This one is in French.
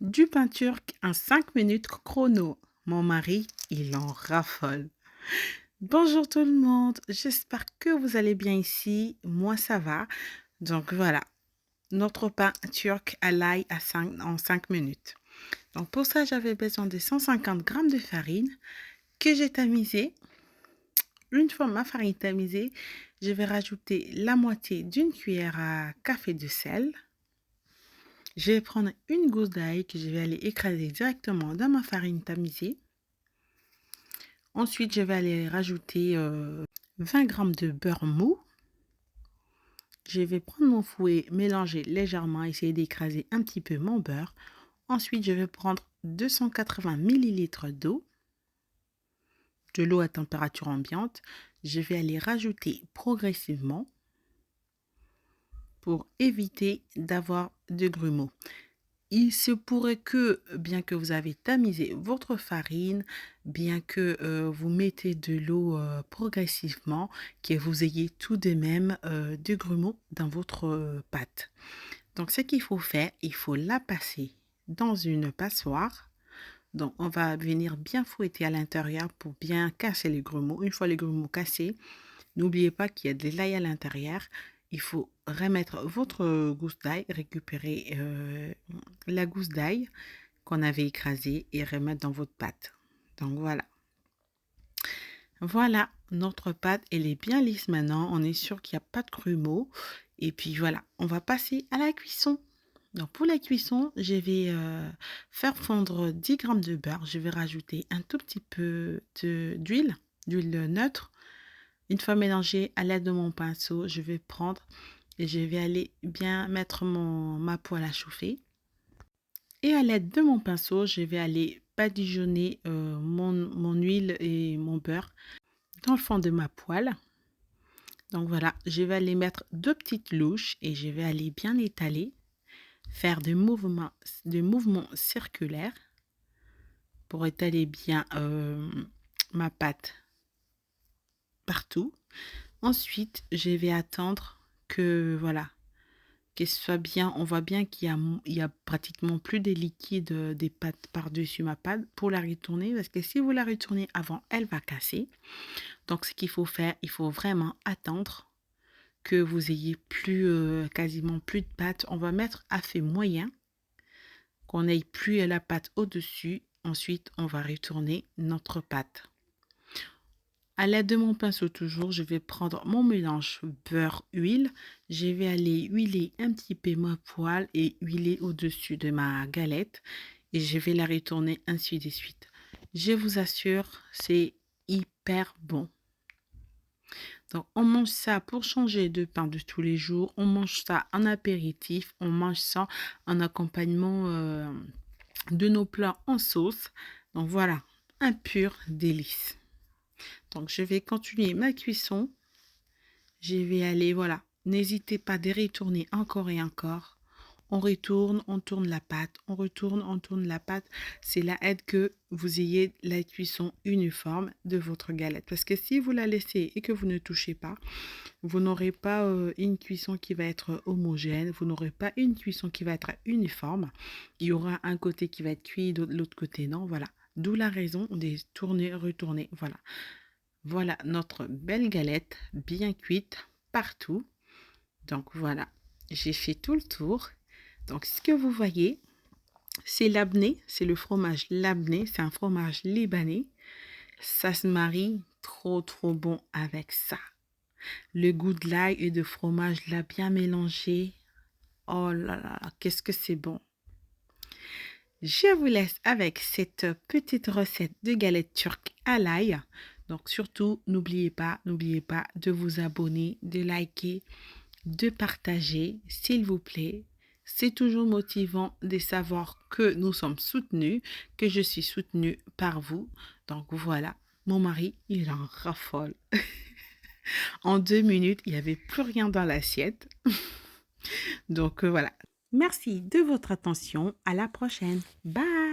Du pain turc en 5 minutes chrono. Mon mari, il en raffole. Bonjour tout le monde, j'espère que vous allez bien ici. Moi, ça va. Donc voilà, notre pain turc à l'ail en 5 minutes. Donc pour ça, j'avais besoin de 150 grammes de farine que j'ai tamisée. Une fois ma farine tamisée, je vais rajouter la moitié d'une cuillère à café de sel. Je vais prendre une gousse d'ail que je vais aller écraser directement dans ma farine tamisée. Ensuite, je vais aller rajouter 20 g de beurre mou. Je vais prendre mon fouet, mélanger légèrement, essayer d'écraser un petit peu mon beurre. Ensuite, je vais prendre 280 ml d'eau, de l'eau à température ambiante. Je vais aller rajouter progressivement pour éviter d'avoir de grumeaux. Il se pourrait que, bien que vous avez tamisé votre farine, bien que vous mettez de l'eau progressivement, que vous ayez tout de même des grumeaux dans votre pâte. Donc, ce qu'il faut faire, il faut la passer dans une passoire. Donc, on va venir bien fouetter à l'intérieur pour bien casser les grumeaux. Une fois les grumeaux cassés, n'oubliez pas qu'il y a de l'ail à l'intérieur. Il faut remettre votre gousse d'ail, récupérer la gousse d'ail qu'on avait écrasée et remettre dans votre pâte. Donc voilà. Voilà, notre pâte, elle est bien lisse maintenant. On est sûr qu'il n'y a pas de grumeaux. Et puis voilà, on va passer à la cuisson. Donc pour la cuisson, je vais faire fondre 10 g de beurre. Je vais rajouter un tout petit peu d'huile neutre. Une fois mélangé à l'aide de mon pinceau, je vais prendre et je vais aller bien mettre ma poêle à chauffer. Et à l'aide de mon pinceau, je vais aller badigeonner mon huile et mon beurre dans le fond de ma poêle. Donc voilà, je vais aller mettre 2 petites louches et je vais aller bien étaler, faire des mouvements circulaires pour étaler bien ma pâte partout. Ensuite, je vais attendre que voilà, que ce soit bien. On voit bien il y a pratiquement plus de liquide des pâtes par-dessus ma pâte pour la retourner, parce que si vous la retournez avant, elle va casser. Donc, ce qu'il faut faire, il faut vraiment attendre que vous ayez quasiment plus de pâte. On va mettre à feu moyen, qu'on n'ait plus la pâte au-dessus. Ensuite, on va retourner notre pâte. À l'aide de mon pinceau toujours, je vais prendre mon mélange beurre-huile. Je vais aller huiler un petit peu ma poêle et huiler au-dessus de ma galette. Et je vais la retourner ainsi de suite. Je vous assure, c'est hyper bon. Donc, on mange ça pour changer de pain de tous les jours. On mange ça en apéritif. On mange ça en accompagnement de nos plats en sauce. Donc, voilà, un pur délice. Donc, je vais continuer ma cuisson. Je vais aller, voilà. N'hésitez pas de retourner encore et encore. On retourne, on tourne la pâte. On retourne, on tourne la pâte. C'est la aide que vous ayez la cuisson uniforme de votre galette. Parce que si vous la laissez et que vous ne touchez pas, vous n'aurez pas une cuisson qui va être homogène. Vous n'aurez pas une cuisson qui va être uniforme. Il y aura un côté qui va être cuit, l'autre côté non. Voilà. D'où la raison de tourner, retourner. Voilà. Voilà notre belle galette bien cuite partout. Donc voilà, j'ai fait tout le tour. Donc ce que vous voyez, c'est labné, c'est le fromage labné, c'est un fromage libanais. Ça se marie trop bon avec ça. Le goût de l'ail et de fromage là bien mélangé. Oh là là, qu'est-ce que c'est bon. Je vous laisse avec cette petite recette de galette turque à l'ail. Donc surtout, n'oubliez pas de vous abonner, de liker, de partager, s'il vous plaît. C'est toujours motivant de savoir que nous sommes soutenus, que je suis soutenue par vous. Donc voilà, mon mari, il en raffole. En 2 minutes, il n'y avait plus rien dans l'assiette. Donc voilà. Merci de votre attention. À la prochaine. Bye!